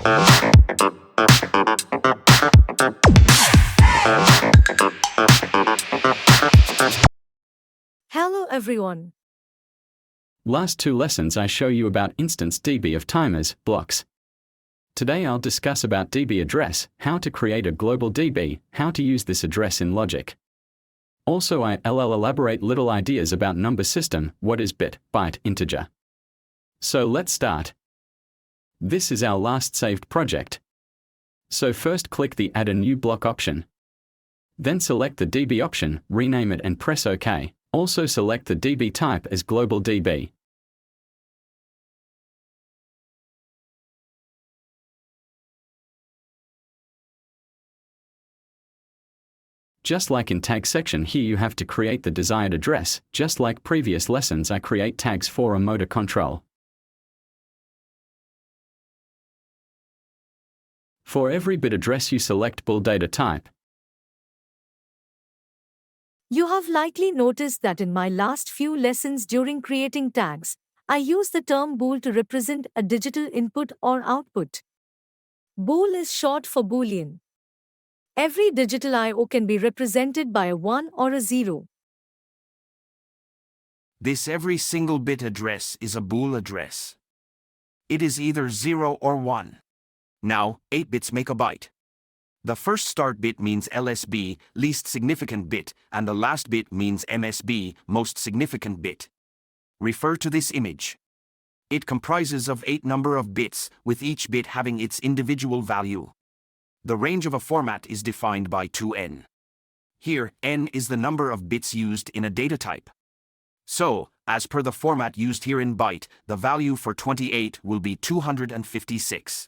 Hello everyone. Last two lessons I show you about instance dB of timers, blocks. Today I'll discuss about dB address, how to create a global dB, how to use this address in logic. Also I'll elaborate little ideas about number system, what is bit, byte, integer. So let's start. This is our last saved project. So first click the Add a New Block option. Then select the dB option, rename it and press OK. Also select the dB type as global dB. Just like in tag section here you have to create the desired address, just like previous lessons I create tags for a motor control. For every bit address you select bool data type. You have likely noticed that in my last few lessons during creating tags, I use the term bool to represent a digital input or output. Bool is short for Boolean. Every digital I/O can be represented by a 1 or a 0. This every single bit address is a bool address. It is either 0 or 1. Now, 8 bits make a byte. The first start bit means LSB, least significant bit, and the last bit means MSB, most significant bit. Refer to this image. It comprises of 8 number of bits, with each bit having its individual value. The range of a format is defined by 2n. Here, n is the number of bits used in a data type. So, as per the format used here in byte, the value for 28 will be 256.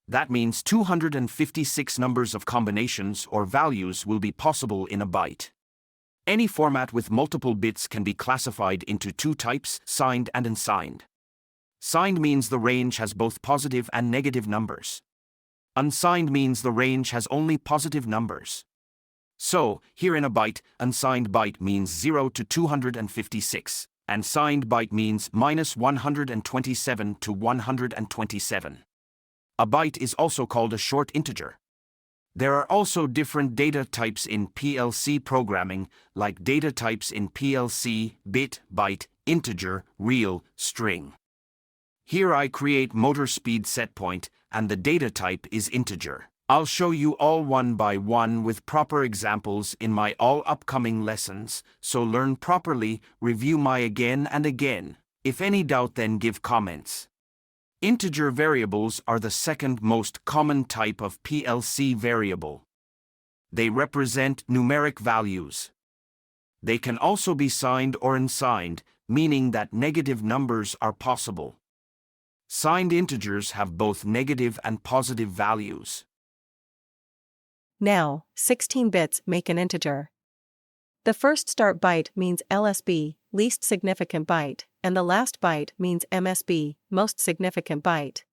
That means 256 numbers of combinations or values will be possible in a byte. Any format with multiple bits can be classified into two types, signed and unsigned. Signed means the range has both positive and negative numbers. Unsigned means the range has only positive numbers. So, here in a byte, unsigned byte means 0 to 256, and signed byte means -127 to 127. A byte is also called a short integer. There are also different data types in PLC programming, like data types in PLC, bit, byte, integer, real, string. Here I create motor speed setpoint, and the data type is integer. I'll show you all one by one with proper examples in my all upcoming lessons, so learn properly, review my again and again. If any doubt then give comments. Integer variables are the second most common type of PLC variable. They represent numeric values. They can also be signed or unsigned, meaning that negative numbers are possible. Signed integers have both negative and positive values. Now, 16 bits make an integer. The first start byte means LSB, least significant byte, and the last byte means MSB, most significant byte.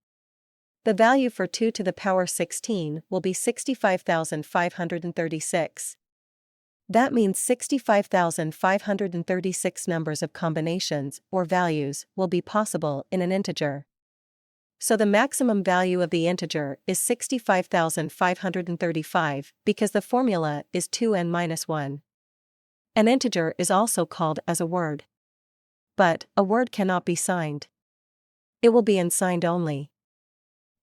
The value for 2 to the power 16 will be 65,536. That means 65,536 numbers of combinations or values will be possible in an integer. So the maximum value of the integer is 65,535 because the formula is 2n-1. An integer is also called as a word. But a word cannot be signed. It will be unsigned only.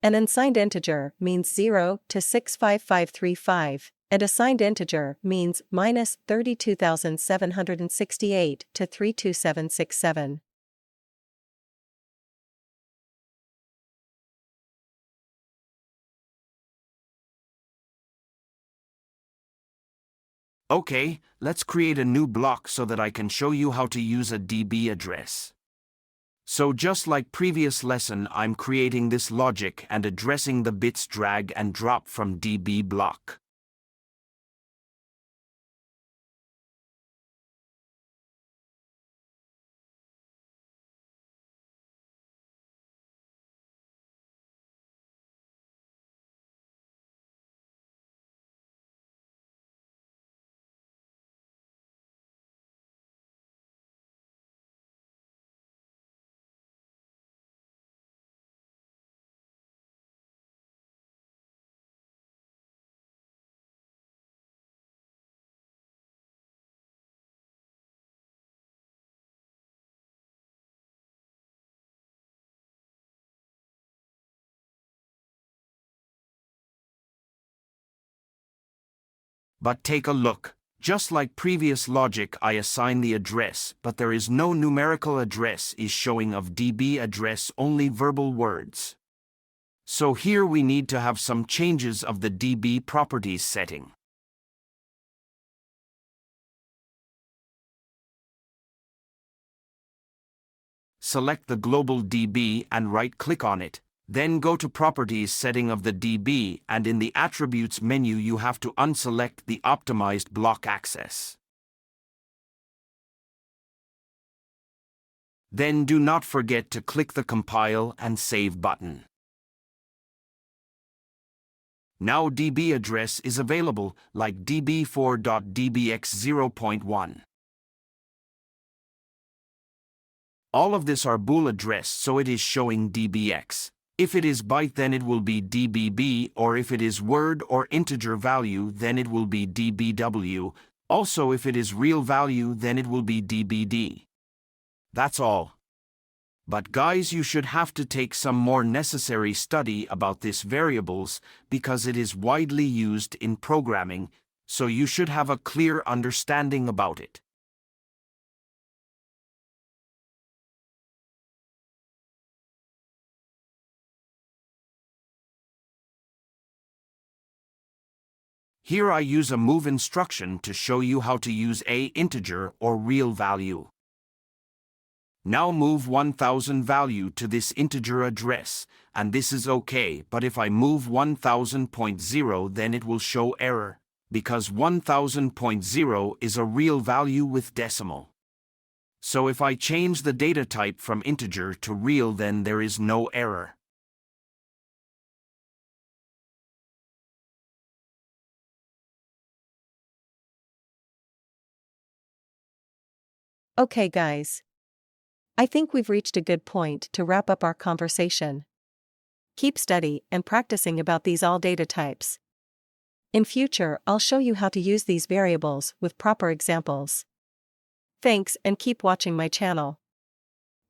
An unsigned integer means 0 to 65535, and a signed integer means -32,768 to 32767. Okay, let's create a new block so that I can show you how to use a dB address. So just like previous lesson, I'm creating this logic and addressing the bits drag and drop from dB block. But take a look. Just like previous logic, I assign the address, but there is no numerical address is showing of DB address, only verbal words. So here we need to have some changes of the DB properties setting. Select the global DB and right-click on it. Then go to Properties setting of the DB, and in the Attributes menu you have to unselect the optimized block access. Then do not forget to click the Compile and Save button. Now DB address is available, like db4.dbx0.1. All of this are bool address, so it is showing dbx. If it is byte, then it will be dbb, or if it is word or integer value, then it will be dbw. Also, if it is real value, then it will be dbd. That's all. But guys, you should have to take some more necessary study about these variables, because it is widely used in programming, so you should have a clear understanding about it. Here I use a move instruction to show you how to use a integer or real value. Now move 1000 value to this integer address, and this is okay, but if I move 1000.0, then it will show error, because 1000.0 is a real value with decimal. So if I change the data type from integer to real, then there is no error. Okay guys. I think we've reached a good point to wrap up our conversation. Keep study and practicing about these all data types. In future, I'll show you how to use these variables with proper examples. Thanks, and keep watching my channel.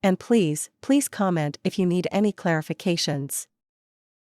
And please comment if you need any clarifications.